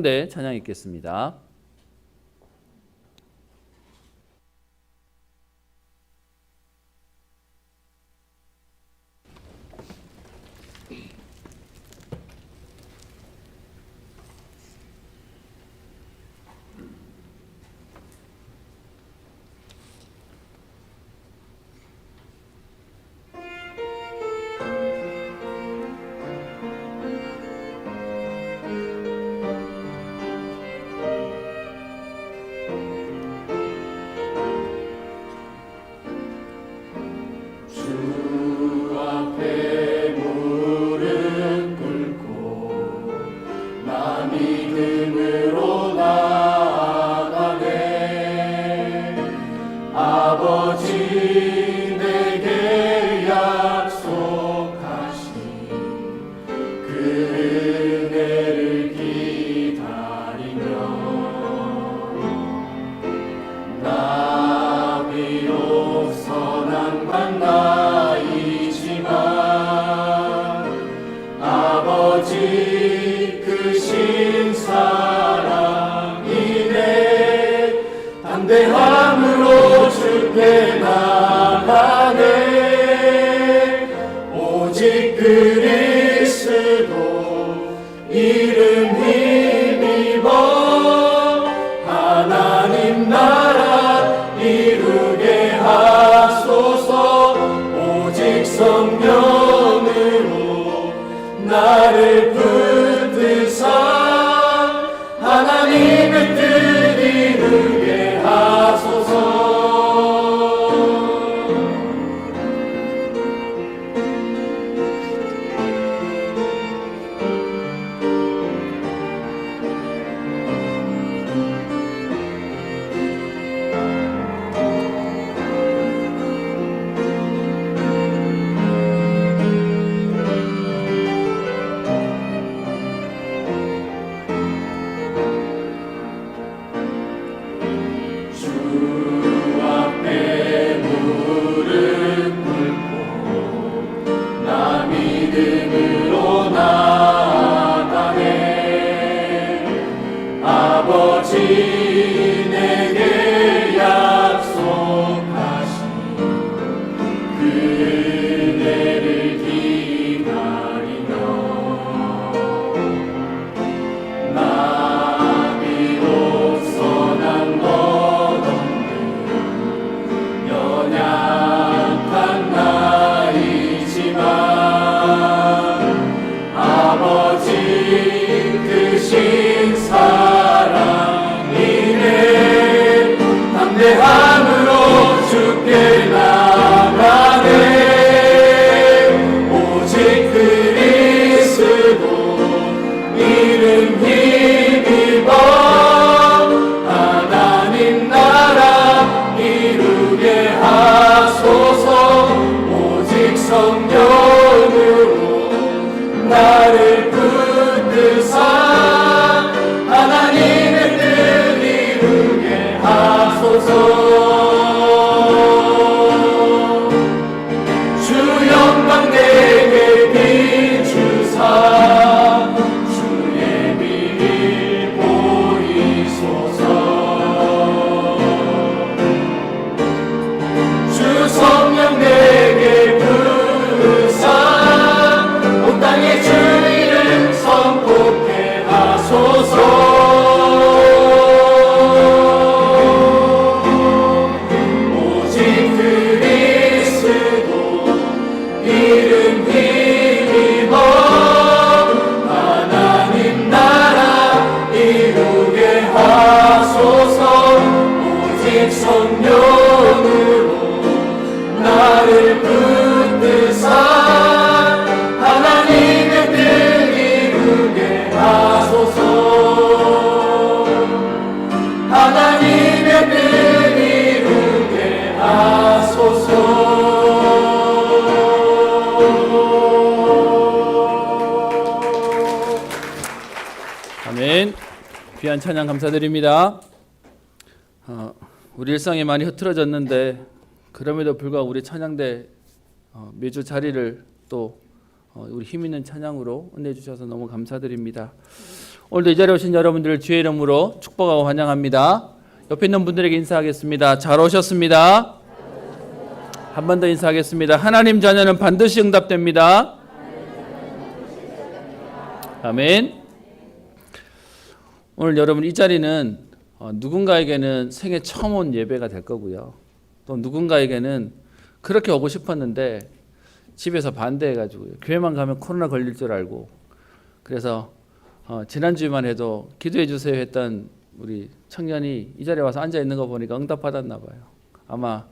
네, 찬양 읽겠습니다. 담대함으로 주께 나가네. 오직 그리스도 이름 힘입어 하나님 나라 이루게 하소서. 오직 성령으로 나를 붙드사 하나님의 뜻 이루게 하소서. 내게 약속하신 그대를 기다리며 나 비록 선한 것 없는 연약한 나이지만 아버지 크신 사랑이네. 담대함으로 주께 나가네. 오직 그리스도 이름 힘입어 하나님 나라 이루게 하소서. 오직 성령으로 나를 붙드사 하나님의 뜻 이루게 하소서. 주 영광 내게 비추사 주의 빛 보이소서. 주 성령 내게 부으사 온 땅에 주 이름 선포케 하소서. 오직 그리스도 이름 힘입어 하나님 나라 이루게 하소서. 오직 성령으로 나를 붙드사 하나님의 뜻 이루게 하소서. 하나님의 뜻 이루게 하소서. 아멘. 귀한 찬양 감사드립니다. 우리 일상이 많이 흐트러졌는데 그럼에도 불구하고 우리 찬양대 매주 자리를 또 우리 힘있는 찬양으로 은혜 주셔서 너무 감사드립니다. 오늘도 이 자리에 오신 여러분들을 주의 이름으로 축복하고 환영합니다. 옆에 있는 분들에게 인사하겠습니다. 잘 오셨습니다. 한 번 더 인사하겠습니다. 하나님 자녀는 반드시 응답됩니다. 아멘. 오늘 여러분 이 자리는 누군가에게는 생애 처음 온 예배가 될 거고요. 또 누군가에게는 그렇게 오고 싶었는데 집에서 반대해가지고요. 교회만 가면 코로나 걸릴 줄 알고 그래서 지난주에만 해도 기도해 주세요 했던 우리 청년이 이 자리에 와서 앉아 있는 거 보니까 응답받았나 봐요. 아마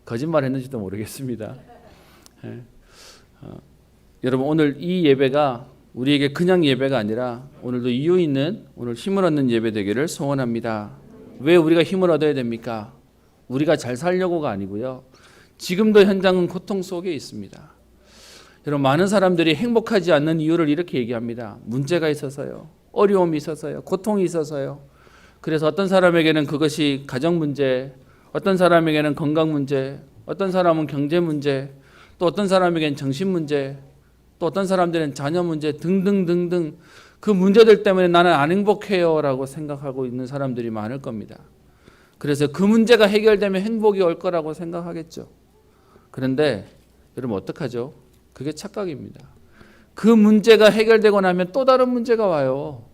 거짓말 했는지도 모르겠습니다. 여러분 오늘 이 예배가 우리에게 그냥 예배가 아니라 오늘도 이유 있는 오늘 힘을 얻는 예배 되기를 소원합니다. 왜 우리가 힘을 얻어야 됩니까? 우리가 잘 살려고가 아니고요. 지금도 현장은 고통 속에 있습니다. 여러분 많은 사람들이 행복하지 않는 이유를 이렇게 얘기합니다. 문제가 있어서요. 어려움이 있어서요. 고통이 있어서요. 그래서 어떤 사람에게는 그것이 가정 문제, 어떤 사람에게는 건강 문제, 어떤 사람은 경제 문제, 또 어떤 사람에게는 정신 문제, 또 어떤 사람들은 자녀 문제 등등등등 그 문제들 때문에 나는 안 행복해요 라고 생각하고 있는 사람들이 많을 겁니다. 그래서 그 문제가 해결되면 행복이 올 거라고 생각하겠죠. 그런데 여러분 어떡하죠? 그게 착각입니다. 그 문제가 해결되고 나면 또 다른 문제가 와요.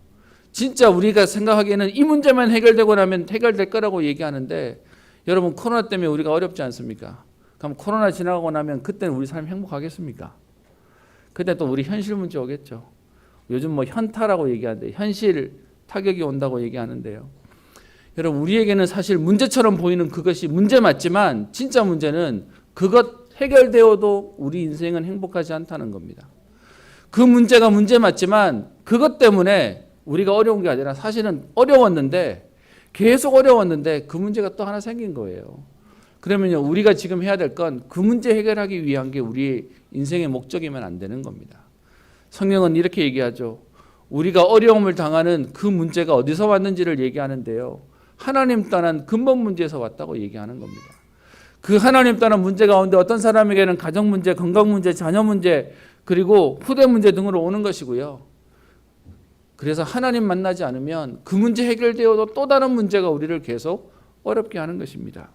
진짜 우리가 생각하기에는 이 문제만 해결되고 나면 해결될 거라고 얘기하는데 여러분 코로나 때문에 우리가 어렵지 않습니까? 그럼 코로나 지나가고 나면 그때는 우리 삶이 행복하겠습니까? 그때 또 우리 현실 문제 오겠죠. 요즘 뭐 현타라고 얘기하는데 현실 타격이 온다고 얘기하는데요. 여러분 우리에게는 사실 문제처럼 보이는 그것이 문제 맞지만 진짜 문제는 그것 해결되어도 우리 인생은 행복하지 않다는 겁니다. 그 문제가 문제 맞지만 그것 때문에 우리가 어려운 게 아니라 사실은 어려웠는데 계속 어려웠는데 그 문제가 또 하나 생긴 거예요. 그러면요 우리가 지금 해야 될 건 그 문제 해결하기 위한 게 우리의 인생의 목적이면 안 되는 겁니다. 성경은 이렇게 얘기하죠. 우리가 어려움을 당하는 그 문제가 어디서 왔는지를 얘기하는데요. 하나님 떠난 근본 문제에서 왔다고 얘기하는 겁니다. 그 하나님 떠난 문제 가운데 어떤 사람에게는 가정 문제, 건강 문제, 자녀 문제, 그리고 후대 문제 등으로 오는 것이고요. 그래서 하나님 만나지 않으면 그 문제 해결되어도 또 다른 문제가 우리를 계속 어렵게 하는 것입니다.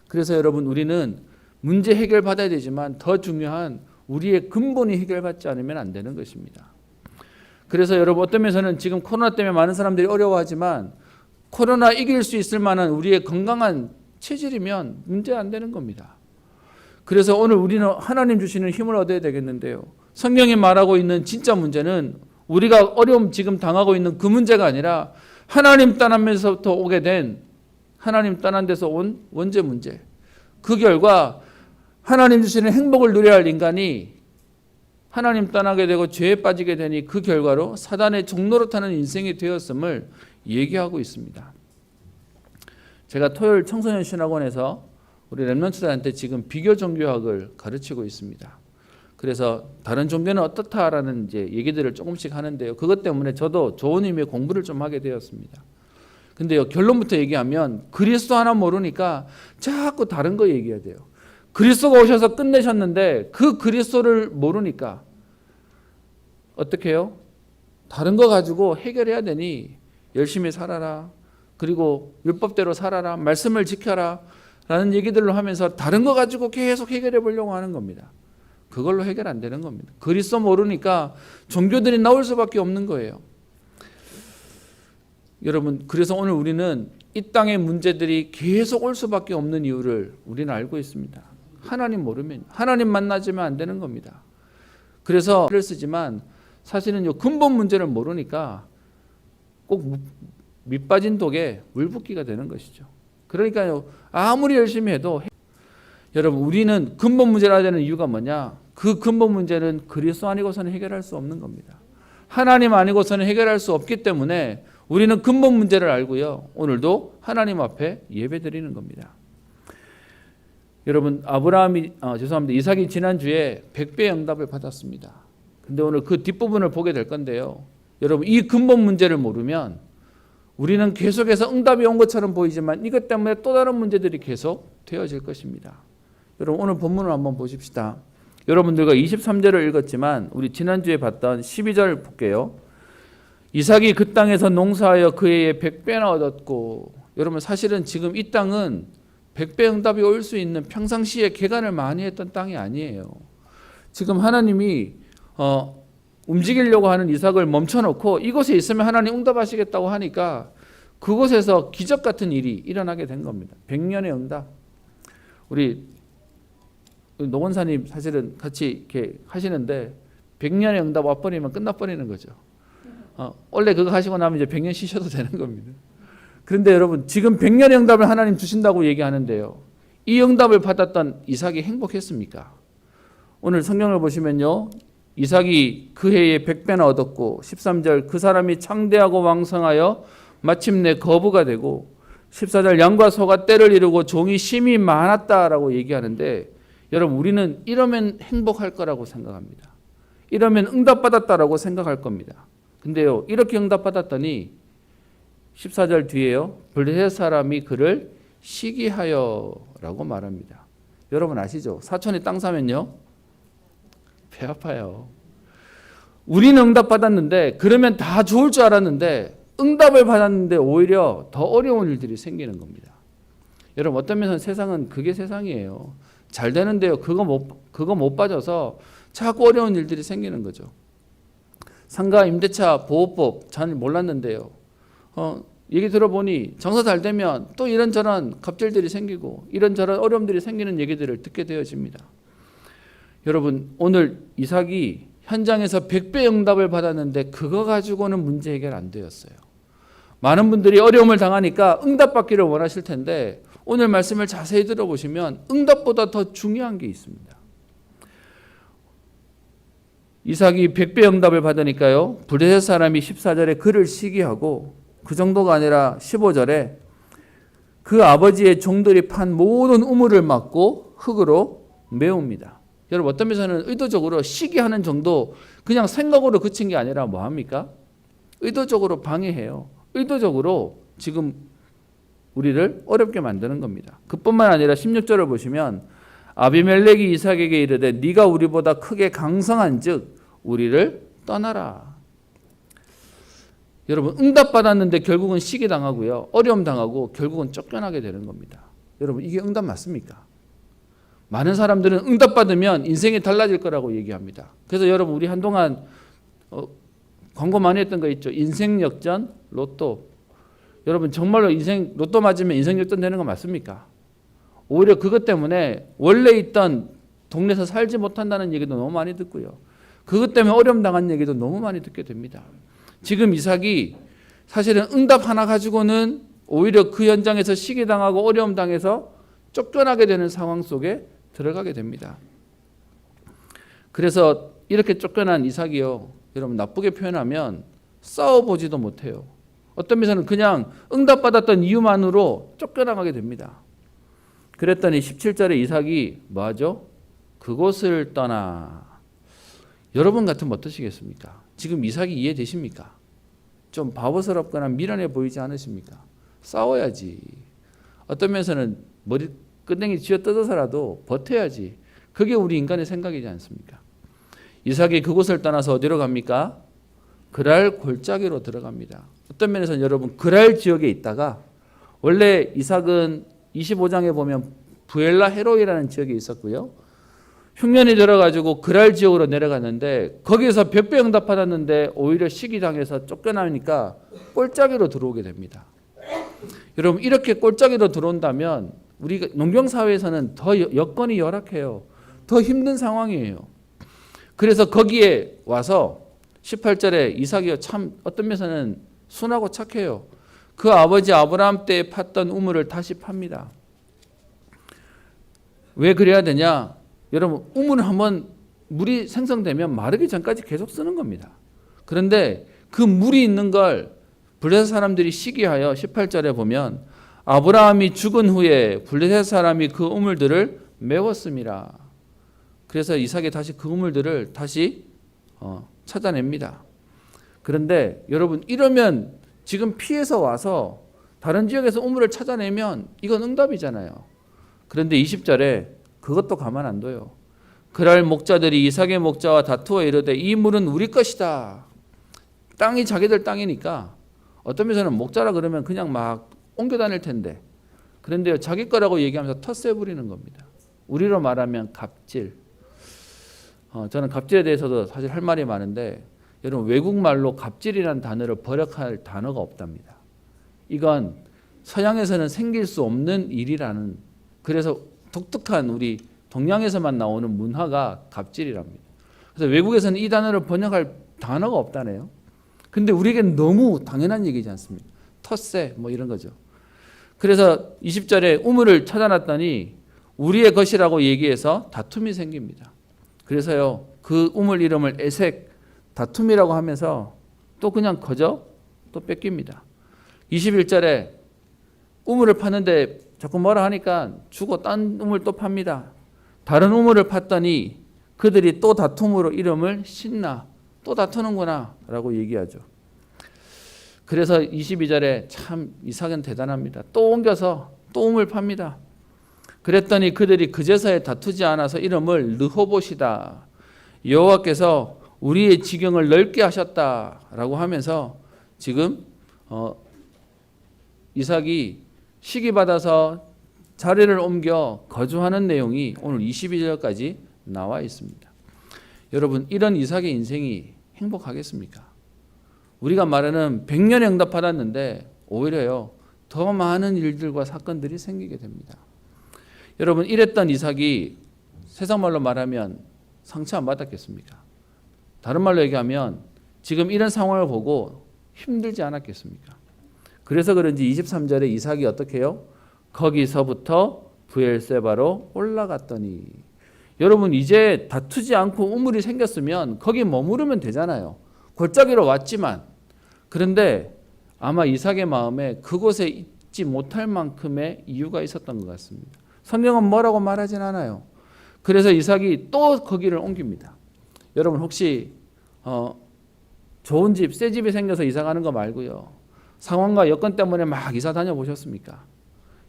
그래서 여러분 우리는 문제 해결받아야 되지만 더 중요한 우리의 근본이 해결받지 않으면 안 되는 것입니다. 그래서 여러분 어떤 면에서는 지금 코로나 때문에 많은 사람들이 어려워하지만 코로나 이길 수 있을 만한 우리의 건강한 체질이면 문제 안 되는 겁니다. 그래서 오늘 우리는 하나님 주시는 힘을 얻어야 되겠는데요. 성경이 말하고 있는 진짜 문제는 우리가 어려움 지금 당하고 있는 그 문제가 아니라 하나님 떠나면서부터 오게 된 하나님 떠난 데서 온 원죄 문제. 그 결과 하나님 주시는 행복을 누려야 할 인간이 하나님 떠나게 되고 죄에 빠지게 되니 그 결과로 사단의 종로로 타는 인생이 되었음을 얘기하고 있습니다. 제가 토요일 청소년 신학원에서 우리 렘넌트들한테 지금 비교 종교학을 가르치고 있습니다. 그래서 다른 종교는 어떻다라는 이제 얘기들을 조금씩 하는데요. 그것 때문에 저도 좋은 의미의 공부를 좀 하게 되었습니다. 근데요, 결론부터 얘기하면 그리스도 하나 모르니까 자꾸 다른 거 얘기해야 돼요. 그리스도가 오셔서 끝내셨는데 그 그리스도를 모르니까 어떻게 해요? 다른 거 가지고 해결해야 되니 열심히 살아라. 그리고 율법대로 살아라. 말씀을 지켜라. 라는 얘기들로 하면서 다른 거 가지고 계속 해결해 보려고 하는 겁니다. 그걸로 해결 안 되는 겁니다. 그리스도 모르니까 종교들이 나올 수밖에 없는 거예요. 여러분 그래서 오늘 우리는 이 땅의 문제들이 계속 올 수밖에 없는 이유를 우리는 알고 있습니다. 하나님 모르면 하나님 만나지면 안 되는 겁니다. 그래서 글을 쓰지만 사실은 요 근본 문제를 모르니까 꼭 밑빠진 독에 물 붓기가 되는 것이죠. 그러니까요 아무리 열심히 해도 여러분 우리는 근본 문제를 해야 되는 이유가 뭐냐? 그 근본 문제는 그리스도 아니고서는 해결할 수 없는 겁니다. 하나님 아니고서는 해결할 수 없기 때문에 우리는 근본 문제를 알고요. 오늘도 하나님 앞에 예배드리는 겁니다. 여러분 이삭이 지난주에 100배의 응답을 받았습니다. 근데 오늘 그 뒷부분을 보게 될 건데요. 여러분 이 근본 문제를 모르면 우리는 계속해서 응답이 온 것처럼 보이지만 이것 때문에 또 다른 문제들이 계속 되어질 것입니다. 여러분 오늘 본문을 한번 보십시다. 여러분들과 23절을 읽었지만 우리 지난주에 봤던 12절 볼게요. 이삭이 그 땅에서 농사하여 그 해에 100배나 얻었고, 여러분 사실은 지금 이 땅은 100배 응답이 올 수 있는 평상시에 개간을 많이 했던 땅이 아니에요. 지금 하나님이 움직이려고 하는 이삭을 멈춰놓고 이곳에 있으면 하나님 응답하시겠다고 하니까 그곳에서 기적 같은 일이 일어나게 된 겁니다. 100년의 응답. 우리 노원사님 사실은 같이 이렇게 하시는데 100년의 응답 와버리면 끝나버리는 거죠. 원래 그거 하시고 나면 이제 100년 쉬셔도 되는 겁니다. 그런데 여러분 지금 100년의 응답을 하나님 주신다고 얘기하는데요. 이 응답을 받았던 이삭이 행복했습니까? 오늘 성경을 보시면요. 이삭이 그 해에 100배나 얻었고 13절 그 사람이 창대하고 왕성하여 마침내 거부가 되고 14절 양과 소가 때를 이루고 종이 심히 많았다라고 얘기하는데 여러분 우리는 이러면 행복할 거라고 생각합니다. 이러면 응답받았다라고 생각할 겁니다. 근데요 이렇게 응답받았더니 14절 뒤에요. 블레셋 사람이 그를 시기하여라고 말합니다. 여러분 아시죠? 사촌이 땅 사면요. 배 아파요. 우리는 응답받았는데 그러면 다 좋을 줄 알았는데 응답을 받았는데 오히려 더 어려운 일들이 생기는 겁니다. 여러분 어떤 면에서는 세상은 그게 세상이에요. 잘 되는데요. 그거 못 빠져서 자꾸 어려운 일들이 생기는 거죠. 상가 임대차 보호법 잘 몰랐는데요. 얘기 들어보니 장사 잘 되면 또 이런저런 갑질들이 생기고 이런저런 어려움들이 생기는 얘기들을 듣게 되어집니다. 여러분 오늘 이삭이 현장에서 100배 응답을 받았는데 그거 가지고는 문제 해결 안 되었어요. 많은 분들이 어려움을 당하니까 응답받기를 원하실 텐데 오늘 말씀을 자세히 들어보시면 응답보다 더 중요한 게 있습니다. 이삭이 100배 응답을 받으니까요. 블레셋 사람이 14절에 그를 시기하고 그 정도가 아니라 15절에 그 아버지의 종들이 판 모든 우물을 막고 흙으로 메웁니다. 여러분 어떤 면에서는 의도적으로 시기하는 정도 그냥 생각으로 그친 게 아니라 뭐합니까? 의도적으로 방해해요. 의도적으로 지금 우리를 어렵게 만드는 겁니다. 그뿐만 아니라 16절을 보시면 아비멜렉이 이삭에게 이르되 네가 우리보다 크게 강성한 즉 우리를 떠나라. 여러분 응답받았는데 결국은 시기당하고요. 어려움 당하고 결국은 쫓겨나게 되는 겁니다. 여러분 이게 응답 맞습니까? 많은 사람들은 응답받으면 인생이 달라질 거라고 얘기합니다. 그래서 여러분 우리 한동안 광고 많이 했던 거 있죠. 인생 역전 로또. 여러분 정말로 인생 로또 맞으면 인생 역전 되는 거 맞습니까? 오히려 그것 때문에 원래 있던 동네에서 살지 못한다는 얘기도 너무 많이 듣고요. 그것 때문에 어려움 당한 얘기도 너무 많이 듣게 됩니다. 지금 이삭이 사실은 응답 하나 가지고는 오히려 그 현장에서 시기당하고 어려움 당해서 쫓겨나게 되는 상황 속에 들어가게 됩니다. 그래서 이렇게 쫓겨난 이삭이요. 여러분 나쁘게 표현하면 싸워보지도 못해요. 어떤 면에서는 그냥 응답받았던 이유만으로 쫓겨나가게 됩니다. 그랬더니 17절에 이삭이 뭐하죠? 그곳을 떠나. 여러분 같으면 어떠시겠습니까? 지금 이삭이 이해되십니까? 좀 바보스럽거나 미련해 보이지 않으십니까? 싸워야지. 어떤 면에서는 머리 끄댕이 쥐어뜯어서라도 버텨야지. 그게 우리 인간의 생각이지 않습니까? 이삭이 그곳을 떠나서 어디로 갑니까? 그랄 골짜기로 들어갑니다. 어떤 면에서는 여러분 그랄 지역에 있다가 원래 이삭은 25장에 보면 부엘라 헤로이라는 지역에 있었고요. 흉년이 들어가지고 그랄 지역으로 내려갔는데 거기에서 100배 응답받았는데 오히려 시기당해서 쫓겨나니까 골짜기로 들어오게 됩니다. 여러분 이렇게 골짜기로 들어온다면 우리가 농경사회에서는 더 여건이 열악해요. 더 힘든 상황이에요. 그래서 거기에 와서 18절에 이삭이 참 어떤 면에서는 순하고 착해요. 그 아버지 아브라함 때 팠던 우물을 다시 팝니다. 왜 그래야 되냐? 여러분 우물을 한번 물이 생성되면 마르기 전까지 계속 쓰는 겁니다. 그런데 그 물이 있는 걸 블레셋 사람들이 시기하여 18절에 보면 아브라함이 죽은 후에 블레셋 사람이 그 우물들을 메웠습니다. 그래서 이삭이 다시 그 우물들을 다시 찾아냅니다. 그런데 여러분 이러면 지금 피해서 와서 다른 지역에서 우물을 찾아내면 이건 응답이잖아요. 그런데 20절에 그것도 가만 안 둬요. 그랄 목자들이 이삭의 목자와 다투어 이르되 이 물은 우리 것이다. 땅이 자기들 땅이니까 어떤 면에서는 목자라 그러면 그냥 막 옮겨 다닐 텐데, 그런데요, 자기 거라고 얘기하면서 텃세 부리는 겁니다. 우리로 말하면 갑질. 저는 갑질에 대해서도 사실 할 말이 많은데, 여러분 외국 말로 갑질이라는 단어를 번역할 단어가 없답니다. 이건 서양에서는 생길 수 없는 일이라는, 그래서 독특한 우리 동양에서만 나오는 문화가 갑질이랍니다. 그래서 외국에서는 이 단어를 번역할 단어가 없다네요. 근데 우리에겐 너무 당연한 얘기지 않습니까? 텃세 뭐 이런 거죠. 그래서 20절에 우물을 찾아놨더니 우리의 것이라고 얘기해서 다툼이 생깁니다. 그래서요, 그 우물 이름을 에색, 다툼이라고 하면서 또 그냥 거저 또 뺏깁니다. 21절에 우물을 파는데 자꾸 뭐라 하니까 주고 딴 우물 또 팝니다. 다른 우물을 팠더니 그들이 또 다툼으로 이름을 신나, 또 다투는구나 라고 얘기하죠. 그래서 22절에 참 이삭은 대단합니다. 또 옮겨서 또 우물 팝니다. 그랬더니 그들이 그제서야 다투지 않아서 이름을 르호봇이다, 여호와께서 우리의 지경을 넓게 하셨다라고 하면서 지금 이삭이 시기받아서 자리를 옮겨 거주하는 내용이 오늘 22절까지 나와 있습니다. 여러분, 이런 이삭의 인생이 행복하겠습니까? 우리가 말하는 100년에 응답받았는데 오히려요, 더 많은 일들과 사건들이 생기게 됩니다. 여러분, 이랬던 이삭이 세상 말로 말하면 상처 안 받았겠습니까? 다른 말로 얘기하면 지금 이런 상황을 보고 힘들지 않았겠습니까? 그래서 그런지 23절에 이삭이 어떻게 해요? 거기서부터 브엘세바로 올라갔더니. 여러분, 이제 다투지 않고 우물이 생겼으면 거기 머무르면 되잖아요. 골짜기로 왔지만. 그런데 아마 이삭의 마음에 그곳에 있지 못할 만큼의 이유가 있었던 것 같습니다. 성경은 뭐라고 말하진 않아요. 그래서 이삭이 또 거기를 옮깁니다. 여러분, 혹시 좋은 집, 새 집이 생겨서 이사 가는 거 말고요, 상황과 여건 때문에 막 이사 다녀보셨습니까?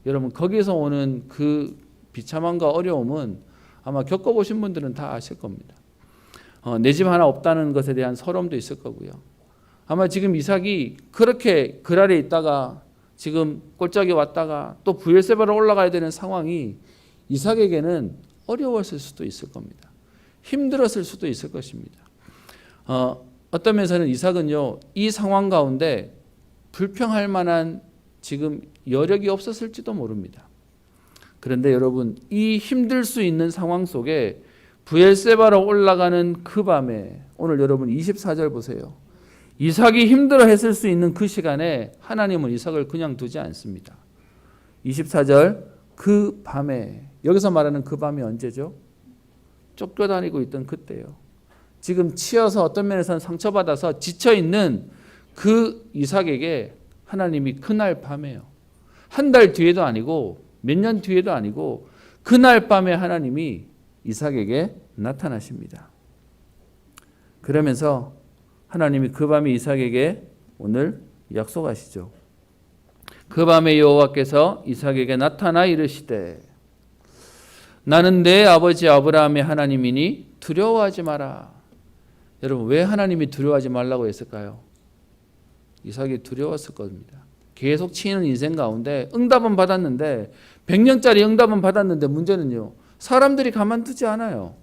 여러분, 거기서 오는 그 비참함과 어려움은 아마 겪어보신 분들은 다 아실 겁니다. 내 집 하나 없다는 것에 대한 서러움도 있을 거고요. 아마 지금 이삭이 그렇게 그 아래 있다가 지금 골짜기 왔다가 또 브엘세바로 올라가야 되는 상황이 이삭에게는 어려웠을 수도 있을 겁니다. 힘들었을 수도 있을 것입니다. 어떤 면에서는 이삭은요, 이 상황 가운데 불평할 만한 지금 여력이 없었을지도 모릅니다. 그런데 여러분, 이 힘들 수 있는 상황 속에 브엘세바로 올라가는 그 밤에, 오늘 여러분 24절 보세요. 이삭이 힘들어 했을 수 있는 그 시간에 하나님은 이삭을 그냥 두지 않습니다. 24절, 그 밤에, 여기서 말하는 그 밤이 언제죠? 쫓겨다니고 있던 그때요. 지금 치여서 어떤 면에서는 상처받아서 지쳐있는 그 이삭에게 하나님이 그날 밤에요, 한 달 뒤에도 아니고 몇 년 뒤에도 아니고 그날 밤에 하나님이 이삭에게 나타나십니다. 그러면서 하나님이 그 밤에 이삭에게 오늘 약속하시죠. 그 밤에 여호와께서 이삭에게 나타나 이르시되 나는 내 아버지 아브라함의 하나님이니 두려워하지 마라. 여러분, 왜 하나님이 두려워하지 말라고 했을까요? 이삭이 두려웠을 겁니다. 계속 치이는 인생 가운데 응답은 받았는데, 100년짜리 응답은 받았는데 문제는요, 사람들이 가만두지 않아요.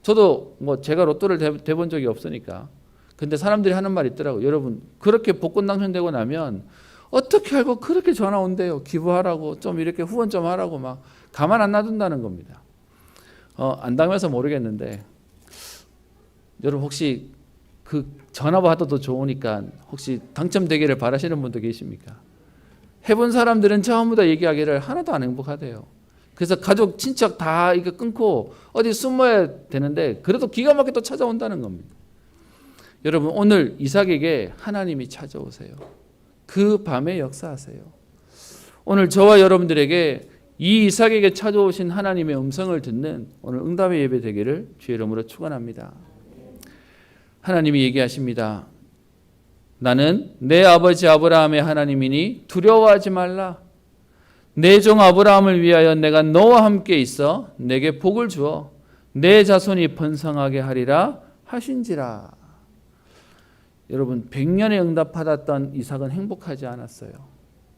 저도 제가 로또를 대본 적이 없으니까. 근데 사람들이 하는 말이 있더라고요. 여러분, 그렇게 복권 당첨되고 나면 어떻게 알고 그렇게 전화 온대요. 기부하라고, 좀 이렇게 후원 좀 하라고 막 가만 안 놔둔다는 겁니다. 안 당해서 모르겠는데, 여러분 혹시 그 전화 받아도 좋으니까 혹시 당첨되기를 바라시는 분도 계십니까? 해본 사람들은 전부 다 얘기하기를 하나도 안 행복하대요. 그래서 가족, 친척 다 이거 끊고 어디 숨어야 되는데 그래도 기가 막히게 또 찾아온다는 겁니다. 여러분, 오늘 이삭에게 하나님이 찾아오세요. 그 밤에 역사하세요. 오늘 저와 여러분들에게 이 이삭에게 찾아오신 하나님의 음성을 듣는 오늘 응답의 예배 되기를 주의 이름으로 축원합니다. 하나님이 얘기하십니다. 나는 내 아버지 아브라함의 하나님이니 두려워하지 말라. 내 종 아브라함을 위하여 내가 너와 함께 있어 내게 복을 주어 내 자손이 번성하게 하리라 하신지라. 여러분 100년의 응답받았던 이삭은 행복하지 않았어요.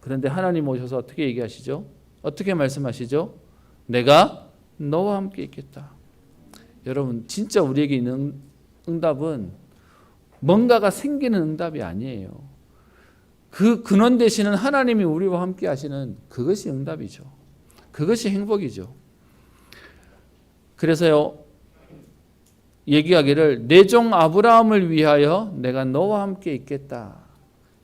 그런데 하나님 오셔서 어떻게 얘기하시죠? 어떻게 말씀하시죠? 내가 너와 함께 있겠다. 여러분 진짜 우리에게 있는 응답은 뭔가가 생기는 응답이 아니에요. 그 근원 되시는 하나님이 우리와 함께 하시는 그것이 응답이죠. 그것이 행복이죠. 그래서요 얘기하기를 내 종 아브라함을 위하여 내가 너와 함께 있겠다.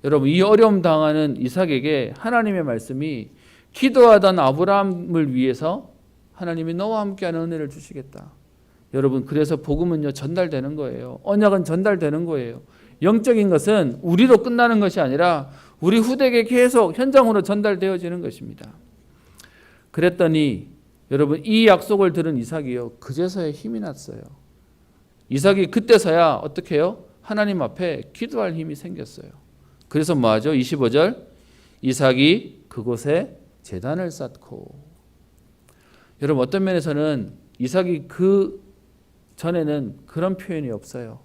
여러분 이 어려움 당하는 이삭에게 하나님의 말씀이 기도하던 아브라함을 위해서 하나님이 너와 함께하는 은혜를 주시겠다. 여러분 그래서 복음은요 전달되는 거예요. 언약은 전달되는 거예요. 영적인 것은 우리로 끝나는 것이 아니라 우리 후대에게 계속 현장으로 전달되어지는 것입니다. 그랬더니 여러분 이 약속을 들은 이삭이요 그제서야 힘이 났어요. 이삭이 그때서야 어떻게 해요? 하나님 앞에 기도할 힘이 생겼어요. 그래서 뭐하죠? 25절 이삭이 그곳에 제단을 쌓고. 여러분 어떤 면에서는 이삭이 그 전에는 그런 표현이 없어요.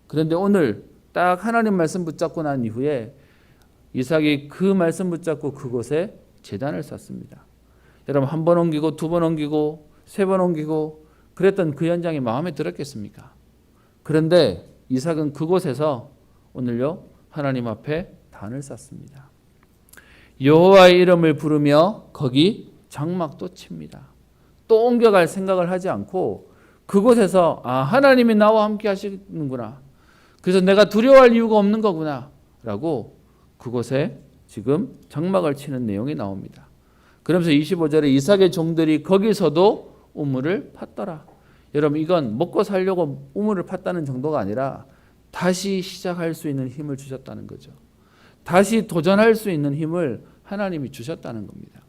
그런데 오늘 딱 하나님 말씀 붙잡고 난 이후에 이삭이 그 말씀 붙잡고 그곳에 제단을 쌓습니다. 여러분 한 번 옮기고 두 번 옮기고 세 번 옮기고 그랬던 그 현장이 마음에 들었겠습니까? 그런데 이삭은 그곳에서 오늘요 하나님 앞에 단을 쌓습니다. 여호와의 이름을 부르며 거기 장막도 칩니다. 또 옮겨갈 생각을 하지 않고 그곳에서 하나님이 나와 함께 하시는구나. 그래서 내가 두려워할 이유가 없는 거구나 라고 그곳에 지금 장막을 치는 내용이 나옵니다. 그러면서 25절에 이삭의 종들이 거기서도 우물을 팠더라. 여러분 이건 먹고 살려고 우물을 팠다는 정도가 아니라 다시 시작할 수 있는 힘을 주셨다는 거죠. 다시 도전할 수 있는 힘을 하나님이 주셨다는 겁니다.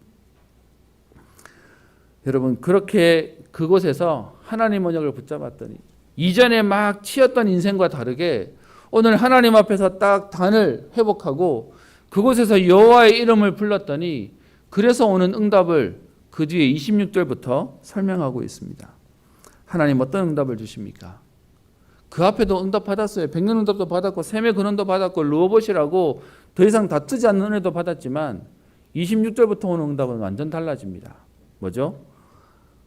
여러분 그렇게 그곳에서 하나님 언약을 붙잡았더니 이전에 막 치였던 인생과 다르게 오늘 하나님 앞에서 딱 단을 회복하고 그곳에서 여호와의 이름을 불렀더니 그래서 오는 응답을 그 뒤에 26절부터 설명하고 있습니다. 하나님 어떤 응답을 주십니까? 그 앞에도 응답 받았어요. 백년 응답도 받았고 샘의 근원도 받았고 르호봇이라고 더 이상 다투지 않는 은혜도 받았지만 26절부터 오는 응답은 완전 달라집니다. 뭐죠?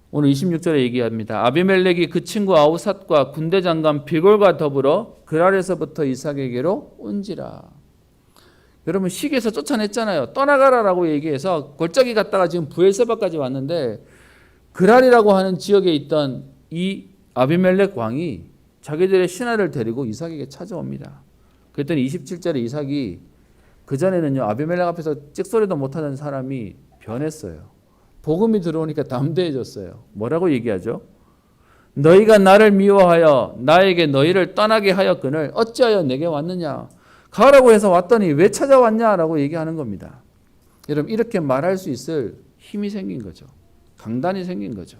오늘 26절에 얘기합니다. 아비멜렉이 그 친구 아우삿과 군대 장관 비골과 더불어 그랄에서부터 이삭에게로 온지라. 여러분 시기에서 쫓아냈잖아요. 떠나가라라고 얘기해서 골짜기 갔다가 지금 부엘세바까지 왔는데 그랄이라고 하는 지역에 있던 이 아비멜렉 왕이 자기들의 신하를 데리고 이삭에게 찾아옵니다. 그랬더니 27절에 이삭이 그전에는요 아비멜렉 앞에서 찍소리도 못하던 사람이 변했어요. 복음이 들어오니까 담대해졌어요. 뭐라고 얘기하죠? 너희가 나를 미워하여 나에게 너희를 떠나게 하였거늘 어찌하여 내게 왔느냐? 가라고 해서 왔더니 왜 찾아왔냐라고 얘기하는 겁니다. 여러분 이렇게 말할 수 있을 힘이 생긴 거죠. 강단이 생긴 거죠.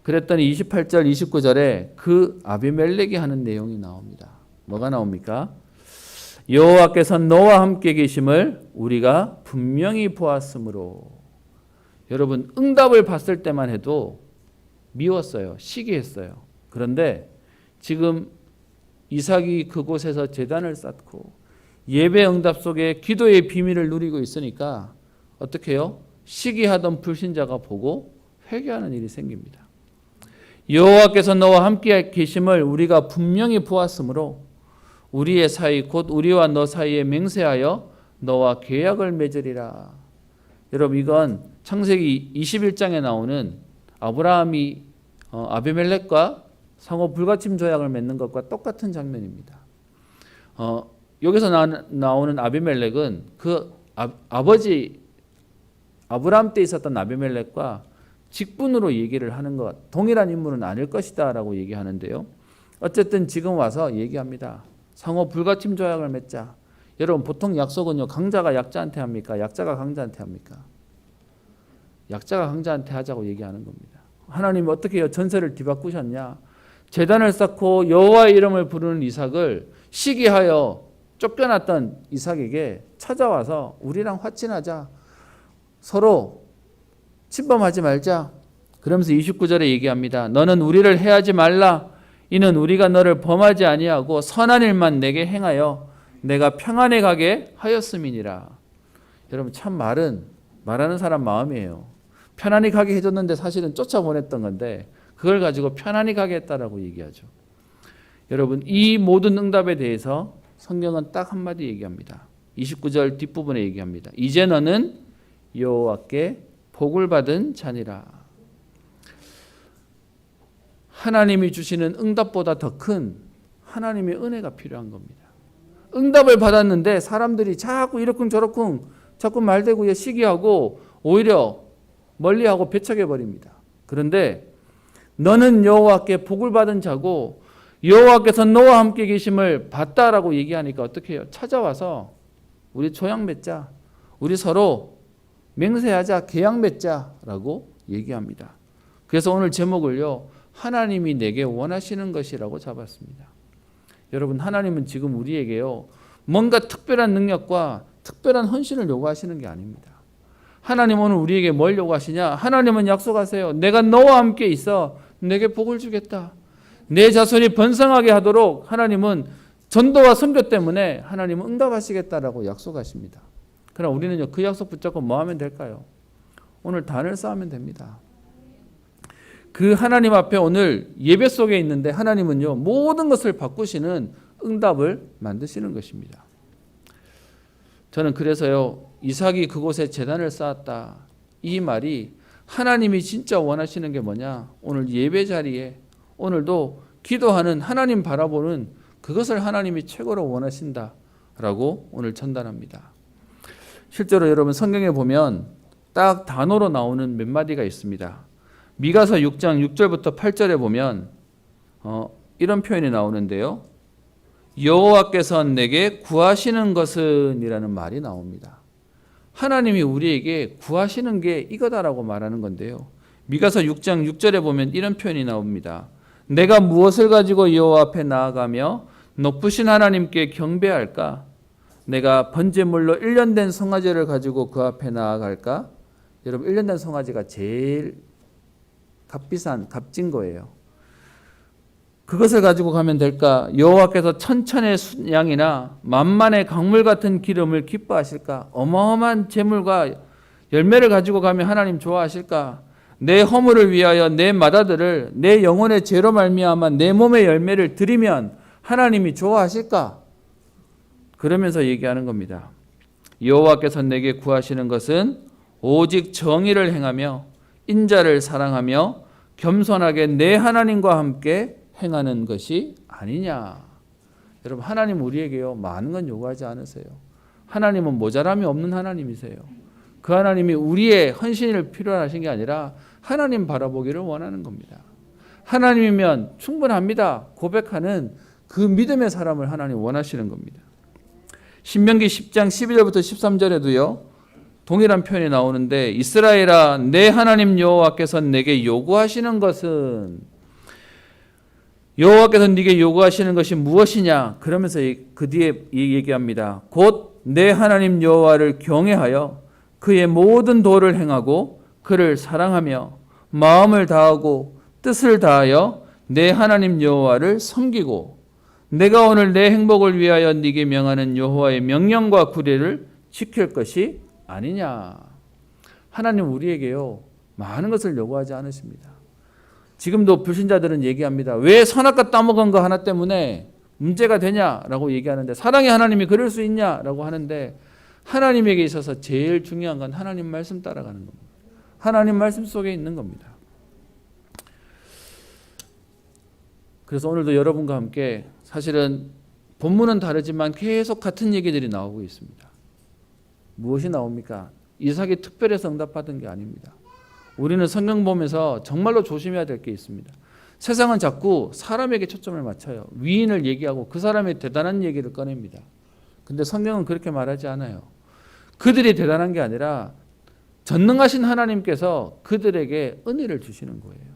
그랬더니 28절 29절에 그 아비멜렉이 하는 내용이 나옵니다. 뭐가 나옵니까? 여호와께서 너와 함께 계심을 우리가 분명히 보았으므로. 여러분 응답을 봤을 때만 해도 미웠어요. 시기했어요. 그런데 지금 이삭이 그곳에서 제단을 쌓고 예배 응답 속에 기도의 비밀을 누리고 있으니까 어떻게 해요? 시기하던 불신자가 보고 회개하는 일이 생깁니다. 여호와께서 너와 함께 계심을 우리가 분명히 보았으므로 우리의 사이 곧 우리와 너 사이에 맹세하여 너와 계약을 맺으리라. 여러분 이건 창세기 21장에 나오는 아브라함이 아비멜렉과 상호 불가침 조약을 맺는 것과 똑같은 장면입니다. 여기서 나오는 아비멜렉은 그 아버지 아브라함 때 있었던 아비멜렉과 직분으로 얘기를 하는 것, 동일한 인물은 아닐 것이다 라고 얘기하는데요. 어쨌든 지금 와서 얘기합니다. 상호 불가침 조약을 맺자. 여러분 보통 약속은요 강자가 약자한테 합니까? 약자가 강자한테 합니까? 약자가 강자한테 하자고 얘기하는 겁니다. 하나님이 어떻게 해요? 전세를 뒤바꾸셨냐? 제단을 쌓고 여호와의 이름을 부르는 이삭을 시기하여 쫓겨났던 이삭에게 찾아와서 우리랑 화친하자. 서로 침범하지 말자. 그러면서 29절에 얘기합니다. 너는 우리를 해하지 말라. 이는 우리가 너를 범하지 아니하고 선한 일만 내게 행하여 내가 평안에 가게 하였음이니라. 여러분 참 말하는 사람 마음이에요. 편안히 가게 해줬는데 사실은 쫓아보냈던 건데 그걸 가지고 편안히 가게 했다라고 얘기하죠. 여러분 이 모든 응답에 대해서 성경은 딱 한마디 얘기합니다. 29절 뒷부분에 얘기합니다. 이제 너는 여호와께 복을 받은 자니라. 하나님이 주시는 응답보다 더 큰 하나님의 은혜가 필요한 겁니다. 응답을 받았는데 사람들이 자꾸 이러쿵저러쿵 자꾸 말대꾸에 시기하고 오히려 멀리하고 배척해버립니다. 그런데 너는 여호와께 복을 받은 자고 여호와께서 너와 함께 계심을 봤다라고 얘기하니까 어떻게 해요? 찾아와서 우리 조약 맺자. 우리 서로 맹세하자. 계약 맺자라고 얘기합니다. 그래서 오늘 제목을요. 하나님이 내게 원하시는 것이라고 잡았습니다. 여러분 하나님은 지금 우리에게요. 뭔가 특별한 능력과 특별한 헌신을 요구하시는 게 아닙니다. 하나님 오늘 우리에게 뭘 요구하시냐? 하나님은 약속하세요. 내가 너와 함께 있어 내게 복을 주겠다. 내 자손이 번성하게 하도록 하나님은 전도와 선교 때문에 하나님은 응답하시겠다라고 약속하십니다. 그러나 우리는요 그 약속 붙잡고 뭐 하면 될까요? 오늘 단을 쌓으면 됩니다. 그 하나님 앞에 오늘 예배 속에 있는데 하나님은요 모든 것을 바꾸시는 응답을 만드시는 것입니다. 저는 그래서요 이삭이 그곳에 제단을 쌓았다 이 말이 하나님이 진짜 원하시는 게 뭐냐? 오늘 예배 자리에 오늘도 기도하는 하나님 바라보는 그것을 하나님이 최고로 원하신다라고 오늘 전달합니다. 실제로 여러분 성경에 보면 딱 단어로 나오는 몇 마디가 있습니다. 미가서 6장 6절부터 8절에 보면 이런 표현이 나오는데요. 여호와께서 내게 구하시는 것은 이라는 말이 나옵니다. 하나님이 우리에게 구하시는 게 이거다라고 말하는 건데요. 미가서 6장 6절에 보면 이런 표현이 나옵니다. 내가 무엇을 가지고 여호와 앞에 나아가며 높으신 하나님께 경배할까? 내가 번제물로 1년 된 송아지를 가지고 그 앞에 나아갈까? 여러분 1년 된 송아지가 제일 값진 거예요. 그것을 가지고 가면 될까? 여호와께서 천천의 양이나 만만의 강물 같은 기름을 기뻐하실까? 어마어마한 재물과 열매를 가지고 가면 하나님 좋아하실까? 내 허물을 위하여 내 맏아들을 내 영혼의 죄로 말미암아 내 몸의 열매를 드리면 하나님이 좋아하실까? 그러면서 얘기하는 겁니다. 여호와께서 내게 구하시는 것은 오직 정의를 행하며 인자를 사랑하며 겸손하게 내 하나님과 함께 행하는 것이 아니냐. 여러분 하나님 우리에게요 많은 건 요구하지 않으세요. 하나님은 모자람이 없는 하나님이세요. 그 하나님이 우리의 헌신을 필요로 하신 게 아니라 하나님 바라보기를 원하는 겁니다. 하나님이면 충분합니다 고백하는 그 믿음의 사람을 하나님 원하시는 겁니다. 신명기 10장 12절부터 13절에도요 동일한 표현이 나오는데 이스라엘아 내 하나님 여호와께서 내게 요구하시는 것은 여호와께서 네게 요구하시는 것이 무엇이냐? 그러면서 그 뒤에 얘기합니다. 곧 내 하나님 여호와를 경외하여 그의 모든 도를 행하고 그를 사랑하며 마음을 다하고 뜻을 다하여 내 하나님 여호와를 섬기고 내가 오늘 내 행복을 위하여 네게 명하는 여호와의 명령과 규례를 지킬 것이 아니냐. 하나님 우리에게요 많은 것을 요구하지 않으십니다. 지금도 불신자들은 얘기합니다. 왜 선악과 따먹은 거 하나 때문에 문제가 되냐라고 얘기하는데 사랑의 하나님이 그럴 수 있냐라고 하는데 하나님에게 있어서 제일 중요한 건 하나님 말씀 따라가는 겁니다. 하나님 말씀 속에 있는 겁니다. 그래서 오늘도 여러분과 함께 사실은 본문은 다르지만 계속 같은 얘기들이 나오고 있습니다. 무엇이 나옵니까? 이삭이 특별해서 응답받은 게 아닙니다. 우리는 성경 보면서 정말로 조심해야 될 게 있습니다. 세상은 자꾸 사람에게 초점을 맞춰요. 위인을 얘기하고 그 사람의 대단한 얘기를 꺼냅니다. 근데 성경은 그렇게 말하지 않아요. 그들이 대단한 게 아니라 전능하신 하나님께서 그들에게 은혜를 주시는 거예요.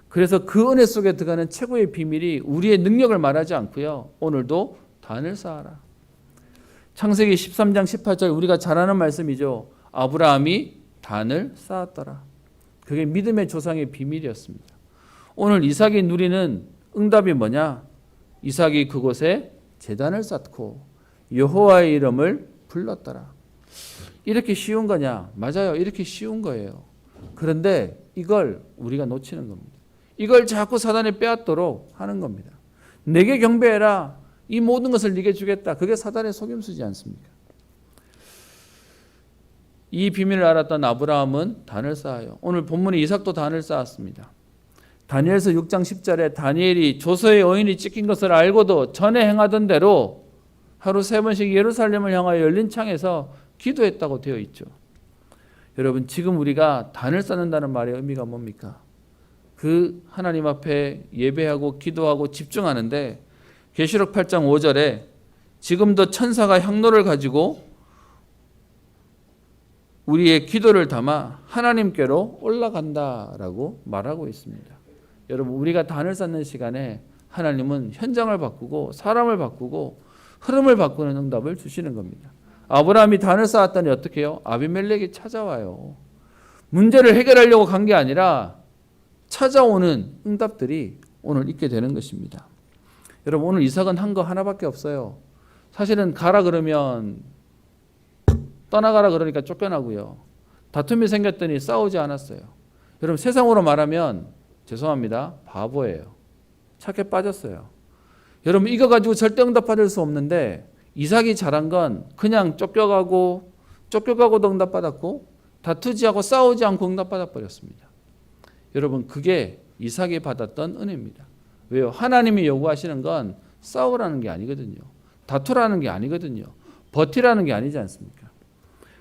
그래서 그 은혜 속에 들어가는 최고의 비밀이 우리의 능력을 말하지 않고요. 오늘도 단을 쌓아라. 창세기 13장 18절 우리가 잘 아는 말씀이죠. 아브라함이 단을 쌓았더라. 그게 믿음의 조상의 비밀이었습니다. 오늘 이삭이 누리는 응답이 뭐냐? 이삭이 그곳에 제단을 쌓고 여호와의 이름을 불렀더라. 이렇게 쉬운 거냐? 맞아요. 이렇게 쉬운 거예요. 그런데 이걸 우리가 놓치는 겁니다. 이걸 자꾸 사단이 빼앗도록 하는 겁니다. 내게 경배해라. 이 모든 것을 네게 주겠다. 그게 사단의 속임수지 않습니까? 이 비밀을 알았던 아브라함은 단을 쌓아요. 오늘 본문에 이삭도 단을 쌓았습니다. 다니엘서 6장 10절에 다니엘이 조서의 어인이 찍힌 것을 알고도 전에 행하던 대로 하루 3번씩 예루살렘을 향하여 열린 창에서 기도했다고 되어 있죠. 여러분, 지금 우리가 단을 쌓는다는 말의 의미가 뭡니까? 그 하나님 앞에 예배하고 기도하고 집중하는데 계시록 8장 5절에 지금도 천사가 향로를 가지고 우리의 기도를 담아 하나님께로 올라간다라고 말하고 있습니다. 여러분, 우리가 단을 쌓는 시간에 하나님은 현장을 바꾸고 사람을 바꾸고 흐름을 바꾸는 응답을 주시는 겁니다. 아브라함이 단을 쌓았더니 어떻게 해요? 아비멜렉이 찾아와요. 문제를 해결하려고 간 게 아니라 찾아오는 응답들이 오늘 있게 되는 것입니다. 여러분, 오늘 이삭은 한 거 하나밖에 없어요. 사실은 가라 그러면 떠나가라 그러니까 쫓겨나고요. 다툼이 생겼더니 싸우지 않았어요. 여러분, 세상으로 말하면 죄송합니다. 바보예요. 착해 빠졌어요. 여러분, 이거 가지고 절대 응답받을 수 없는데 이삭이 잘한 건 그냥 쫓겨가고도 응답받았고 다투지 않고 싸우지 않고 응답받아 버렸습니다. 여러분, 그게 이삭이 받았던 은혜입니다. 왜요? 하나님이 요구하시는 건 싸우라는 게 아니거든요. 다투라는 게 아니거든요. 버티라는 게 아니지 않습니까?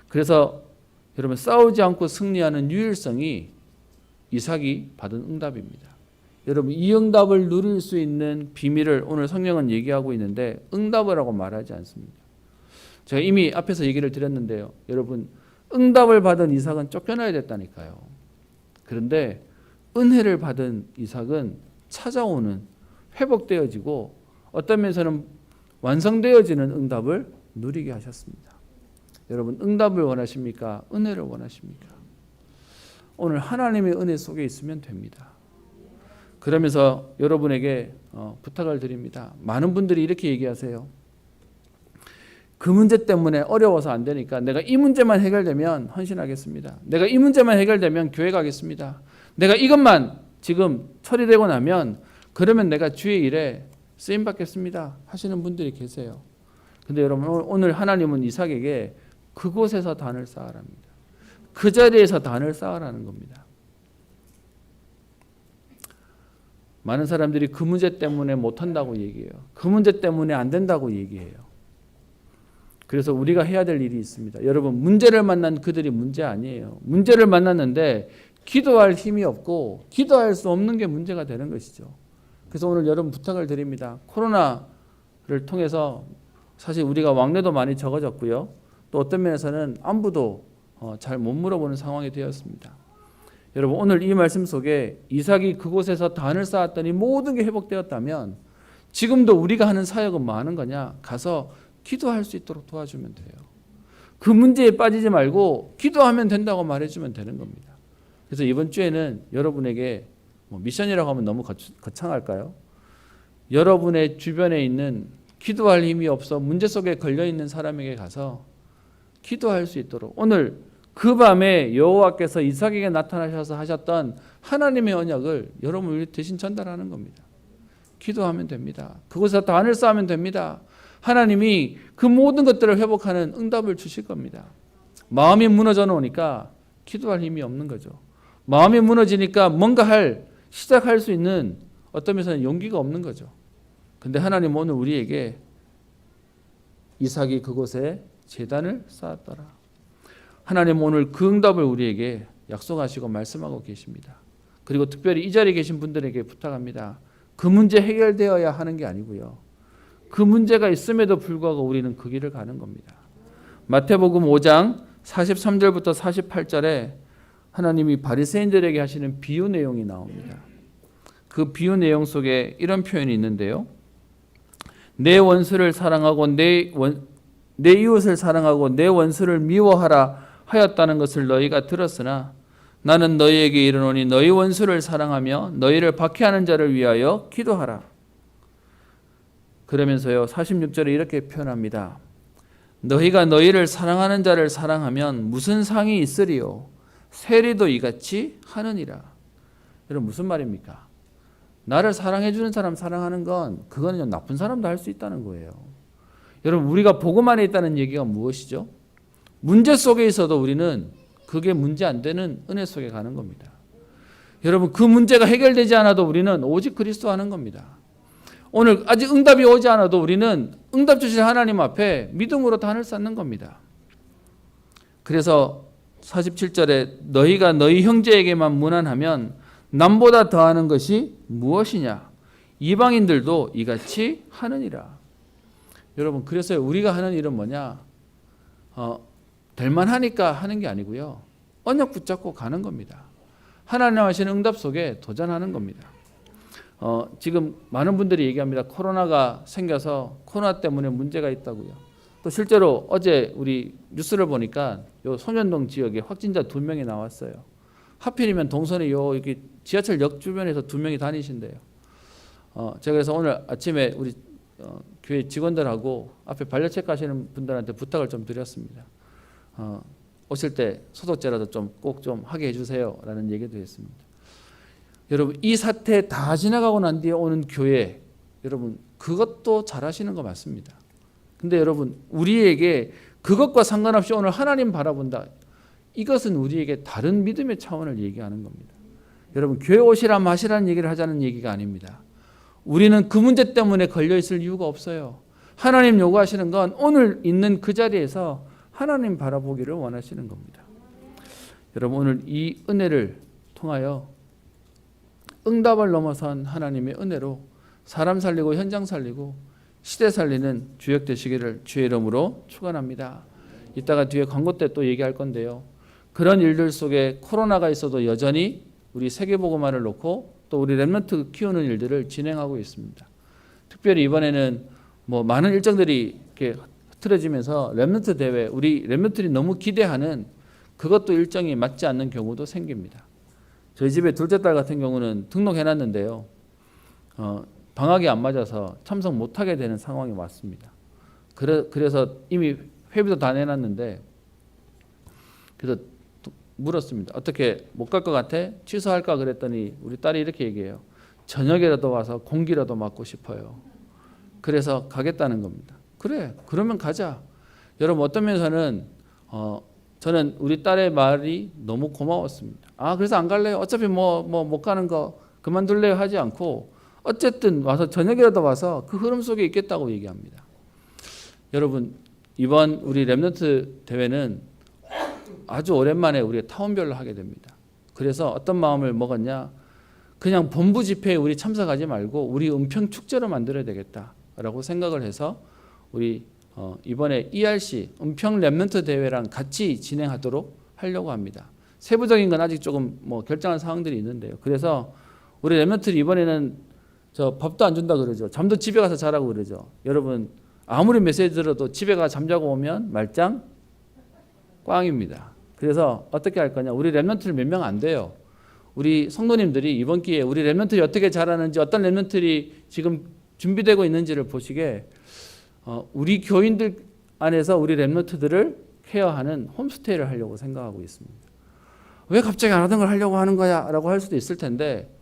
그래서 여러분, 싸우지 않고 승리하는 유일성이 이삭이 받은 응답입니다. 여러분, 이 응답을 누릴 수 있는 비밀을 오늘 성경은 얘기하고 있는데 응답이라고 말하지 않습니다. 제가 이미 앞에서 얘기를 드렸는데요. 여러분, 응답을 받은 이삭은 쫓겨나야 됐다니까요. 그런데 은혜를 받은 이삭은 찾아오는, 회복되어지고 어떤 면에서는 완성되어지는 응답을 누리게 하셨습니다. 여러분, 응답을 원하십니까? 은혜를 원하십니까? 오늘 하나님의 은혜 속에 있으면 됩니다. 그러면서 여러분에게 부탁을 드립니다. 많은 분들이 이렇게 얘기하세요. 그 문제 때문에 어려워서 안 되니까 내가 이 문제만 해결되면 헌신하겠습니다. 내가 이 문제만 해결되면 교회 가겠습니다. 내가 이것만 지금 처리되고 나면 그러면 내가 주의 일에 쓰임 받겠습니다 하시는 분들이 계세요. 근데 여러분, 오늘 하나님은 이삭에게 그곳에서 단을 쌓으랍니다. 그 자리에서 단을 쌓으라는 겁니다. 많은 사람들이 그 문제 때문에 못한다고 얘기해요. 그 문제 때문에 안 된다고 얘기해요. 그래서 우리가 해야 될 일이 있습니다. 여러분, 문제를 만난 그들이 문제 아니에요. 문제를 만났는데 기도할 힘이 없고 기도할 수 없는 게 문제가 되는 것이죠. 그래서 오늘 여러분 부탁을 드립니다. 코로나를 통해서 사실 우리가 왕래도 많이 적어졌고요. 또 어떤 면에서는 안부도 잘 못 물어보는 상황이 되었습니다. 여러분, 오늘 이 말씀 속에 이삭이 그곳에서 단을 쌓았더니 모든 게 회복되었다면 지금도 우리가 하는 사역은 뭐 하는 거냐? 가서 기도할 수 있도록 도와주면 돼요. 그 문제에 빠지지 말고 기도하면 된다고 말해주면 되는 겁니다. 그래서 이번 주에는 여러분에게 미션이라고 하면 너무 거창할까요? 여러분의 주변에 있는 기도할 힘이 없어 문제 속에 걸려있는 사람에게 가서 기도할 수 있도록, 오늘 그 밤에 여호와께서 이삭에게 나타나셔서 하셨던 하나님의 언약을 여러분 대신 전달하는 겁니다. 기도하면 됩니다. 그곳에서 단을 쌓으면 됩니다. 하나님이 그 모든 것들을 회복하는 응답을 주실 겁니다. 마음이 무너져 놓으니까 기도할 힘이 없는 거죠. 마음이 무너지니까 뭔가 시작할 수 있는 어떤 면에서는 용기가 없는 거죠. 근데 하나님 오늘 우리에게 이삭이 그곳에 제단을 쌓았더라. 하나님 오늘 그 응답을 우리에게 약속하시고 말씀하고 계십니다. 그리고 특별히 이 자리에 계신 분들에게 부탁합니다. 그 문제 해결되어야 하는 게 아니고요. 그 문제가 있음에도 불구하고 우리는 그 길을 가는 겁니다. 마태복음 5장 43절부터 48절에 하나님이 바리새인들에게 하시는 비유 내용이 나옵니다. 그 비유 내용 속에 이런 표현이 있는데요. 내 원수를 사랑하고 내 이웃을 사랑하고 내 원수를 미워하라 하였다는 것을 너희가 들었으나 나는 너희에게 이르노니 너희 원수를 사랑하며 너희를 박해하는 자를 위하여 기도하라. 그러면서요 46절에 이렇게 표현합니다. 너희가 너희를 사랑하는 자를 사랑하면 무슨 상이 있으리요? 세리도 이같이 하느니라. 여러분 무슨 말입니까? 나를 사랑해 주는 사람 사랑하는 건 그거는 나쁜 사람도 할 수 있다는 거예요. 여러분 우리가 복음 안에 있다는 얘기가 무엇이죠? 문제 속에 있어도 우리는 그게 문제 안 되는 은혜 속에 가는 겁니다. 여러분 그 문제가 해결되지 않아도 우리는 오직 그리스도 하는 겁니다. 오늘 아직 응답이 오지 않아도 우리는 응답 주실 하나님 앞에 믿음으로 단을 쌓는 겁니다. 그래서 47절에 너희가 너희 형제에게만 무난하면 남보다 더하는 것이 무엇이냐? 이방인들도 이같이 하느니라. 여러분 그래서 우리가 하는 일은 뭐냐? 될만하니까 하는 게 아니고요. 언약 붙잡고 가는 겁니다. 하나님 하시는 응답 속에 도전하는 겁니다. 지금 많은 분들이 얘기합니다. 코로나가 생겨서 코로나 때문에 문제가 있다고요. 또 실제로 어제 우리 뉴스를 보니까 요 소년동 지역에 확진자 2명이 나왔어요. 하필이면 동선이 요 이렇게 지하철역 주변에서 2명이 다니신대요. 제가 그래서 오늘 아침에 우리 교회 직원들하고 앞에 발열 체크하시는 분들한테 부탁을 좀 드렸습니다. 오실 때 소독제라도 좀 꼭 좀 하게 해주세요라는 얘기도 했습니다. 여러분 이 사태 다 지나가고 난 뒤에 오는 교회, 여러분 그것도 잘하시는 거 맞습니다. 근데 여러분 우리에게 그것과 상관없이 오늘 하나님 바라본다. 이것은 우리에게 다른 믿음의 차원을 얘기하는 겁니다. 여러분 교회 오시라 마시라는 얘기를 하자는 얘기가 아닙니다. 우리는 그 문제 때문에 걸려있을 이유가 없어요. 하나님 요구하시는 건 오늘 있는 그 자리에서 하나님 바라보기를 원하시는 겁니다. 여러분 오늘 이 은혜를 통하여 응답을 넘어선 하나님의 은혜로 사람 살리고 현장 살리고 시대 살리는 주역 되시기를 주의 이름으로 축원합니다. 이따가 뒤에 광고 때 또 얘기할 건데요. 그런 일들 속에 코로나가 있어도 여전히 우리 세계복음화를 놓고 또 우리 렘넌트 키우는 일들을 진행하고 있습니다. 특별히 이번에는 뭐 많은 일정들이 이렇게 흐트러지면서 렘넌트 대회, 우리 렘넌트들이 너무 기대하는 그것도 일정이 맞지 않는 경우도 생깁니다. 저희 집에 둘째 딸 같은 경우는 등록해놨는데요. 방학이 안 맞아서 참석 못하게 되는 상황이 왔습니다. 그래서 이미 회비도 다 내놨는데 그래서 물었습니다. 어떻게 못 갈 것 같아? 취소할까 그랬더니 우리 딸이 이렇게 얘기해요. 저녁이라도 와서 공기라도 맞고 싶어요. 그래서 가겠다는 겁니다. 그래, 그러면 가자. 여러분 어떤 면에서는 저는 우리 딸의 말이 너무 고마웠습니다. 그래서 안 갈래요? 어차피 못 가는 거 그만둘래요? 하지 않고 어쨌든 와서 저녁이라도 와서 그 흐름 속에 있겠다고 얘기합니다. 여러분 이번 우리 렘넌트 대회는 아주 오랜만에 우리가 타운별로 하게 됩니다. 그래서 어떤 마음을 먹었냐? 그냥 본부 집회에 우리 참석하지 말고 우리 은평 축제로 만들어야 되겠다라고 생각을 해서 우리 이번에 ERC 은평 렘넌트 대회랑 같이 진행하도록 하려고 합니다. 세부적인 건 아직 조금 결정한 사항들이 있는데요. 그래서 우리 렘넌트들이 이번에는 저 밥도 안 준다 그러죠. 잠도 집에 가서 자라고 그러죠. 여러분 아무리 메시지 들어도 집에 가 잠자고 오면 말짱 꽝입니다. 그래서 어떻게 할 거냐? 우리 렘넌트들 몇 명 안 돼요. 우리 성도님들이 이번 기회에 우리 렘넌트들이 어떻게 자라는지 어떤 렘넌트들이 지금 준비되고 있는지를 보시게 우리 교인들 안에서 우리 렘넌트들을 케어하는 홈스테이를 하려고 생각하고 있습니다. 왜 갑자기 안 하던 걸 하려고 하는 거야? 라고 할 수도 있을 텐데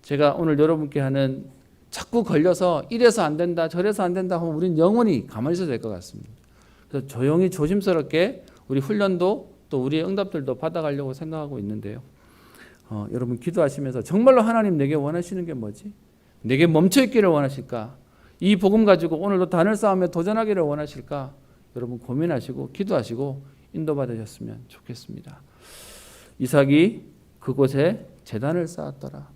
제가 오늘 여러분께 하는 자꾸 걸려서 이래서 안 된다 저래서 안 된다 하면 우리는 영원히 가만히 있어야 될 것 같습니다. 그래서 조용히 조심스럽게 우리 훈련도 또 우리의 응답들도 받아가려고 생각하고 있는데요. 여러분 기도하시면서 정말로 하나님 내게 원하시는 게 뭐지? 내게 멈춰있기를 원하실까? 이 복음 가지고 오늘도 단을 쌓으며 도전하기를 원하실까? 여러분 고민하시고 기도하시고 인도받으셨으면 좋겠습니다. 이삭이 그곳에 제단을 쌓았더라.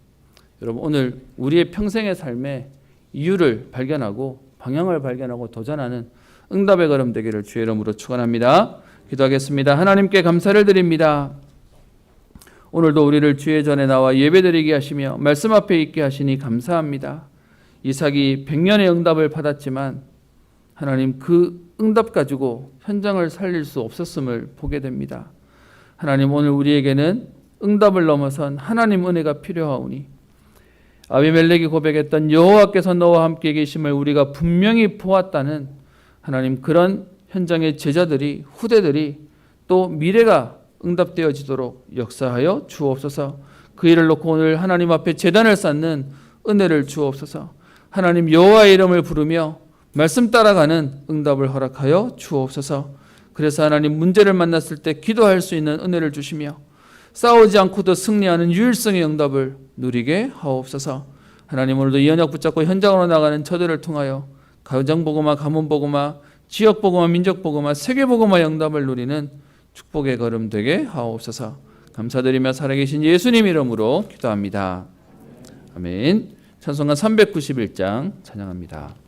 여러분 오늘 우리의 평생의 삶에 이유를 발견하고 방향을 발견하고 도전하는 응답의 걸음 되기를 주의 이름으로 축원합니다. 기도하겠습니다. 하나님께 감사를 드립니다. 오늘도 우리를 주의 전에 나와 예배드리게 하시며 말씀 앞에 있게 하시니 감사합니다. 이삭이 100년의 응답을 받았지만 하나님 그 응답 가지고 현장을 살릴 수 없었음을 보게 됩니다. 하나님 오늘 우리에게는 응답을 넘어선 하나님 은혜가 필요하오니 아비멜렉이 고백했던 여호와께서 너와 함께 계심을 우리가 분명히 보았다는 하나님 그런 현장의 제자들이 후대들이 또 미래가 응답되어지도록 역사하여 주옵소서. 그 일을 놓고 오늘 하나님 앞에 제단을 쌓는 은혜를 주옵소서. 하나님 여호와의 이름을 부르며 말씀 따라가는 응답을 허락하여 주옵소서. 그래서 하나님 문제를 만났을 때 기도할 수 있는 은혜를 주시며 싸우지 않고도 승리하는 유일성의 응답을 누리게 하옵소서. 하나님 오늘도 이 언약 붙잡고 현장으로 나가는 저들을 통하여 가정복음화, 가문복음화, 지역복음화, 민족복음화, 세계복음화 응답을 누리는 축복의 걸음 되게 하옵소서. 감사드리며 살아계신 예수님 이름으로 기도합니다. 아멘. 찬송가 391장 찬양합니다.